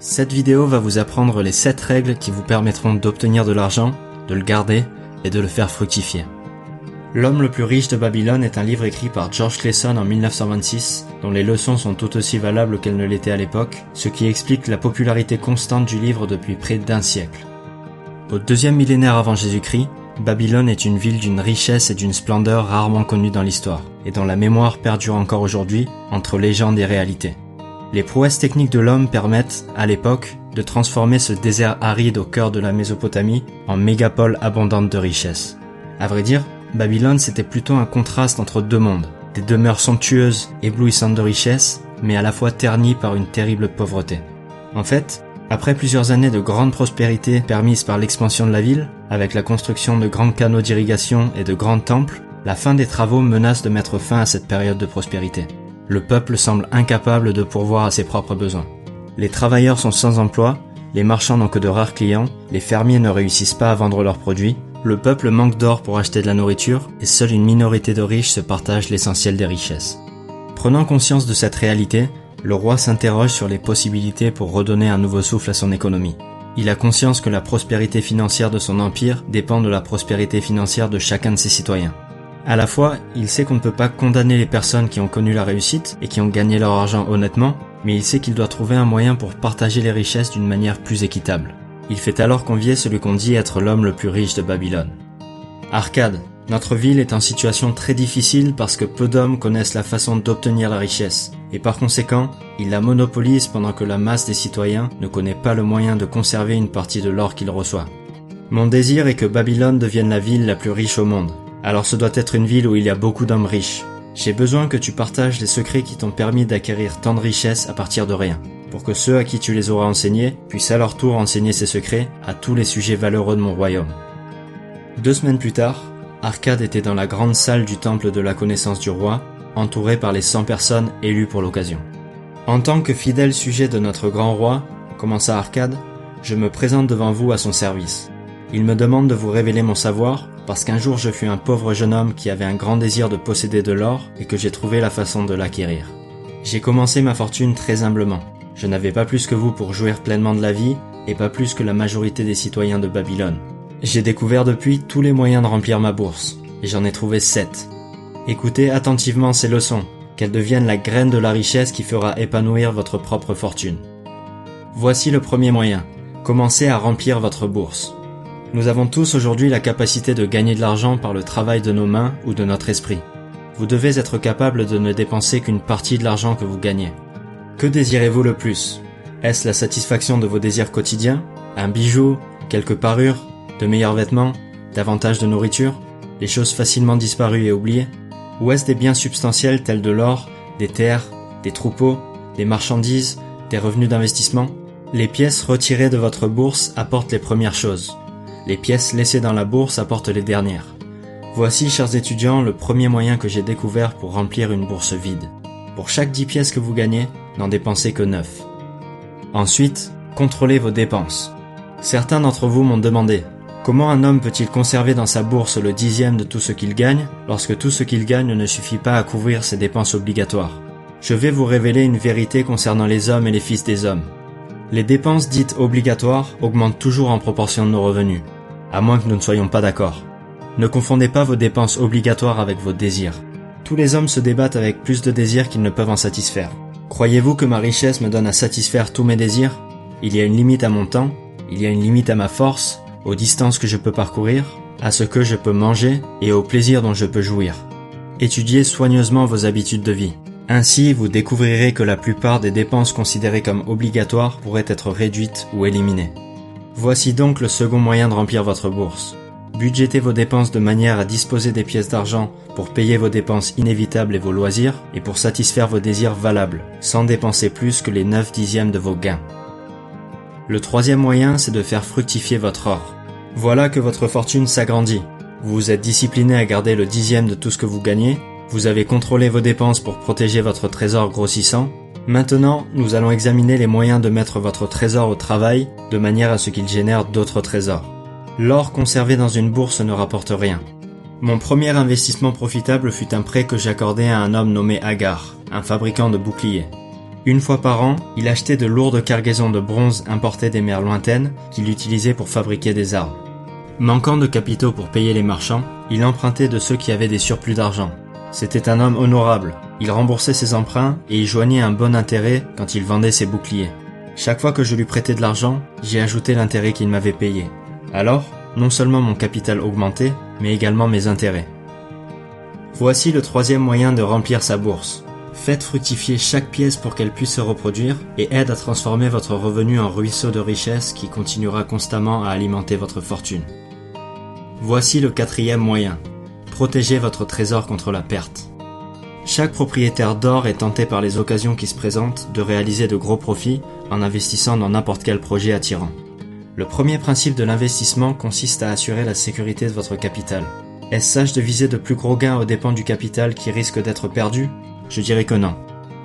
Cette vidéo va vous apprendre les 7 règles qui vous permettront d'obtenir de l'argent, de le garder et de le faire fructifier. L'homme le plus riche de Babylone est un livre écrit par George Clason en 1926, dont les leçons sont tout aussi valables qu'elles ne l'étaient à l'époque, ce qui explique la popularité constante du livre depuis près d'1 siècle. Au 2e millénaire avant Jésus-Christ, Babylone est une ville d'une richesse et d'une splendeur rarement connue dans l'histoire, et dont la mémoire perdure encore aujourd'hui entre légende et réalité. Les prouesses techniques de l'homme permettent, à l'époque, de transformer ce désert aride au cœur de la Mésopotamie en mégapole abondante de richesses. À vrai dire, Babylone c'était plutôt un contraste entre deux mondes, des demeures somptueuses, éblouissantes de richesse, mais à la fois ternies par une terrible pauvreté. En fait, après plusieurs années de grande prospérité permise par l'expansion de la ville, avec la construction de grands canaux d'irrigation et de grands temples, la fin des travaux menace de mettre fin à cette période de prospérité. Le peuple semble incapable de pourvoir à ses propres besoins. Les travailleurs sont sans emploi, les marchands n'ont que de rares clients, les fermiers ne réussissent pas à vendre leurs produits, le peuple manque d'or pour acheter de la nourriture et seule une minorité de riches se partagent l'essentiel des richesses. Prenant conscience de cette réalité, le roi s'interroge sur les possibilités pour redonner un nouveau souffle à son économie. Il a conscience que la prospérité financière de son empire dépend de la prospérité financière de chacun de ses citoyens. À la fois, il sait qu'on ne peut pas condamner les personnes qui ont connu la réussite et qui ont gagné leur argent honnêtement, mais il sait qu'il doit trouver un moyen pour partager les richesses d'une manière plus équitable. Il fait alors convier celui qu'on dit être l'homme le plus riche de Babylone. Arcade, notre ville est en situation très difficile parce que peu d'hommes connaissent la façon d'obtenir la richesse, et par conséquent, ils la monopolisent pendant que la masse des citoyens ne connaît pas le moyen de conserver une partie de l'or qu'il reçoit. Mon désir est que Babylone devienne la ville la plus riche au monde. Alors ce doit être une ville où il y a beaucoup d'hommes riches. J'ai besoin que tu partages les secrets qui t'ont permis d'acquérir tant de richesses à partir de rien, pour que ceux à qui tu les auras enseignés puissent à leur tour enseigner ces secrets à tous les sujets valeureux de mon royaume. 2 semaines plus tard, Arcade était dans la grande salle du temple de la connaissance du roi, entouré par les 100 personnes élues pour l'occasion. En tant que fidèle sujet de notre grand roi, commença Arcade, je me présente devant vous à son service. Il me demande de vous révéler mon savoir, parce qu'un jour je fus un pauvre jeune homme qui avait un grand désir de posséder de l'or et que j'ai trouvé la façon de l'acquérir. J'ai commencé ma fortune très humblement. Je n'avais pas plus que vous pour jouir pleinement de la vie et pas plus que la majorité des citoyens de Babylone. J'ai découvert depuis tous les moyens de remplir ma bourse, et j'en ai trouvé 7. Écoutez attentivement ces leçons, qu'elles deviennent la graine de la richesse qui fera épanouir votre propre fortune. Voici le premier moyen, commencez à remplir votre bourse. Nous avons tous aujourd'hui la capacité de gagner de l'argent par le travail de nos mains ou de notre esprit. Vous devez être capable de ne dépenser qu'une partie de l'argent que vous gagnez. Que désirez-vous le plus? Est-ce la satisfaction de vos désirs quotidiens? Un bijou? Quelques parures? De meilleurs vêtements? Davantage de nourriture? Des choses facilement disparues et oubliées? Ou est-ce des biens substantiels tels de l'or, des terres, des troupeaux, des marchandises, des revenus d'investissement? Les pièces retirées de votre bourse apportent les premières choses. Les pièces laissées dans la bourse apportent les dernières. Voici, chers étudiants, le premier moyen que j'ai découvert pour remplir une bourse vide. Pour chaque 10 pièces que vous gagnez, n'en dépensez que 9. Ensuite, contrôlez vos dépenses. Certains d'entre vous m'ont demandé, comment un homme peut-il conserver dans sa bourse le 10e de tout ce qu'il gagne, lorsque tout ce qu'il gagne ne suffit pas à couvrir ses dépenses obligatoires? Je vais vous révéler une vérité concernant les hommes et les fils des hommes. Les dépenses dites obligatoires augmentent toujours en proportion de nos revenus, à moins que nous ne soyons pas d'accord. Ne confondez pas vos dépenses obligatoires avec vos désirs. Tous les hommes se débattent avec plus de désirs qu'ils ne peuvent en satisfaire. Croyez-vous que ma richesse me donne à satisfaire tous mes désirs? Il y a une limite à mon temps, il y a une limite à ma force, aux distances que je peux parcourir, à ce que je peux manger et au plaisir dont je peux jouir. Étudiez soigneusement vos habitudes de vie. Ainsi, vous découvrirez que la plupart des dépenses considérées comme obligatoires pourraient être réduites ou éliminées. Voici donc le second moyen de remplir votre bourse. Budgétez vos dépenses de manière à disposer des pièces d'argent pour payer vos dépenses inévitables et vos loisirs, et pour satisfaire vos désirs valables, sans dépenser plus que les 9/10 de vos gains. Le troisième moyen, c'est de faire fructifier votre or. Voilà que votre fortune s'agrandit. Vous vous êtes discipliné à garder le 10e de tout ce que vous gagnez, vous avez contrôlé vos dépenses pour protéger votre trésor grossissant. Maintenant, nous allons examiner les moyens de mettre votre trésor au travail, de manière à ce qu'il génère d'autres trésors. L'or conservé dans une bourse ne rapporte rien. Mon premier investissement profitable fut un prêt que j'accordai à un homme nommé Agar, un fabricant de boucliers. Une fois par an, il achetait de lourdes cargaisons de bronze importées des mers lointaines qu'il utilisait pour fabriquer des armes. Manquant de capitaux pour payer les marchands, il empruntait de ceux qui avaient des surplus d'argent. C'était un homme honorable. Il remboursait ses emprunts et y joignait un bon intérêt quand il vendait ses boucliers. Chaque fois que je lui prêtais de l'argent, j'y ajoutais l'intérêt qu'il m'avait payé. Alors, non seulement mon capital augmentait, mais également mes intérêts. Voici le troisième moyen de remplir sa bourse. Faites fructifier chaque pièce pour qu'elle puisse se reproduire et aide à transformer votre revenu en ruisseau de richesse qui continuera constamment à alimenter votre fortune. Voici le quatrième moyen. Protégez votre trésor contre la perte. Chaque propriétaire d'or est tenté par les occasions qui se présentent de réaliser de gros profits en investissant dans n'importe quel projet attirant. Le premier principe de l'investissement consiste à assurer la sécurité de votre capital. Est-ce sage de viser de plus gros gains aux dépens du capital qui risque d'être perdu ? Je dirais que non.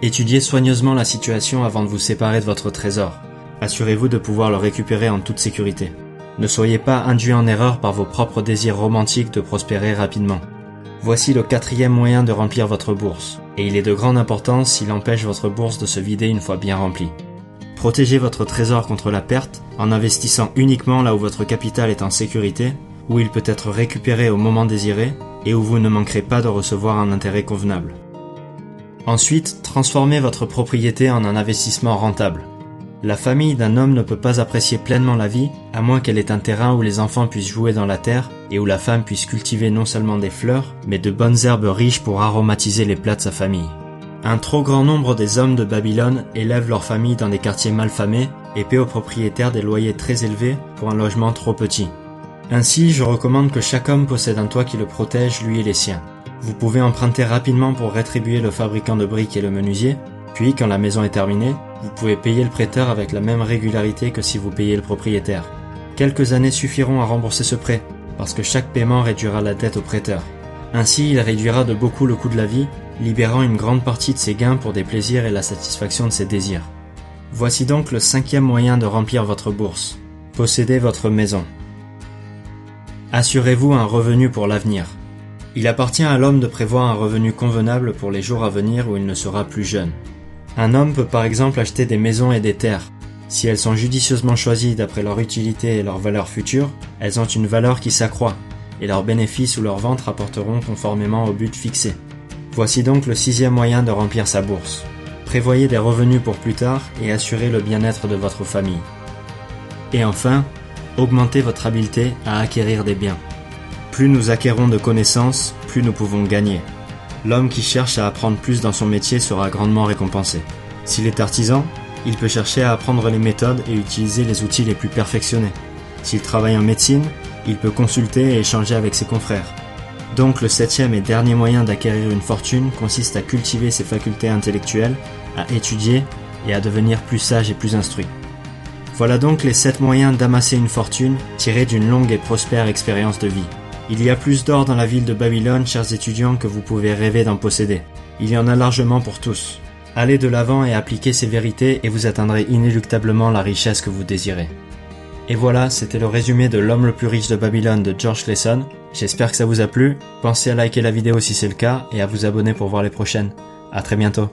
Étudiez soigneusement la situation avant de vous séparer de votre trésor. Assurez-vous de pouvoir le récupérer en toute sécurité. Ne soyez pas induit en erreur par vos propres désirs romantiques de prospérer rapidement. Voici le quatrième moyen de remplir votre bourse, et il est de grande importance s'il empêche votre bourse de se vider une fois bien remplie. Protégez votre trésor contre la perte en investissant uniquement là où votre capital est en sécurité, où il peut être récupéré au moment désiré et où vous ne manquerez pas de recevoir un intérêt convenable. Ensuite, transformez votre propriété en un investissement rentable. La famille d'un homme ne peut pas apprécier pleinement la vie à moins qu'elle ait un terrain où les enfants puissent jouer dans la terre et où la femme puisse cultiver non seulement des fleurs, mais de bonnes herbes riches pour aromatiser les plats de sa famille. Un trop grand nombre des hommes de Babylone élèvent leur famille dans des quartiers malfamés et paient aux propriétaires des loyers très élevés pour un logement trop petit. Ainsi, je recommande que chaque homme possède un toit qui le protège, lui et les siens. Vous pouvez emprunter rapidement pour rétribuer le fabricant de briques et le menuisier, puis quand la maison est terminée, vous pouvez payer le prêteur avec la même régularité que si vous payez le propriétaire. Quelques années suffiront à rembourser ce prêt, parce que chaque paiement réduira la dette au prêteur. Ainsi, il réduira de beaucoup le coût de la vie, libérant une grande partie de ses gains pour des plaisirs et la satisfaction de ses désirs. Voici donc le cinquième moyen de remplir votre bourse. Possédez votre maison. Assurez-vous un revenu pour l'avenir. Il appartient à l'homme de prévoir un revenu convenable pour les jours à venir où il ne sera plus jeune. Un homme peut par exemple acheter des maisons et des terres. Si elles sont judicieusement choisies d'après leur utilité et leur valeur future, elles ont une valeur qui s'accroît, et leurs bénéfices ou leurs ventes rapporteront conformément au but fixé. Voici donc le sixième moyen de remplir sa bourse. Prévoyez des revenus pour plus tard et assurez le bien-être de votre famille. Et enfin, augmentez votre habileté à acquérir des biens. Plus nous acquérons de connaissances, plus nous pouvons gagner. L'homme qui cherche à apprendre plus dans son métier sera grandement récompensé. S'il est artisan, il peut chercher à apprendre les méthodes et utiliser les outils les plus perfectionnés. S'il travaille en médecine, il peut consulter et échanger avec ses confrères. Donc le septième et dernier moyen d'acquérir une fortune consiste à cultiver ses facultés intellectuelles, à étudier et à devenir plus sage et plus instruit. Voilà donc les 7 moyens d'amasser une fortune tirés d'une longue et prospère expérience de vie. Il y a plus d'or dans la ville de Babylone, chers étudiants, que vous pouvez rêver d'en posséder. Il y en a largement pour tous. Allez de l'avant et appliquez ces vérités et vous atteindrez inéluctablement la richesse que vous désirez. Et voilà, c'était le résumé de L'homme le plus riche de Babylone de George Clason. J'espère que ça vous a plu. Pensez à liker la vidéo si c'est le cas et à vous abonner pour voir les prochaines. À très bientôt.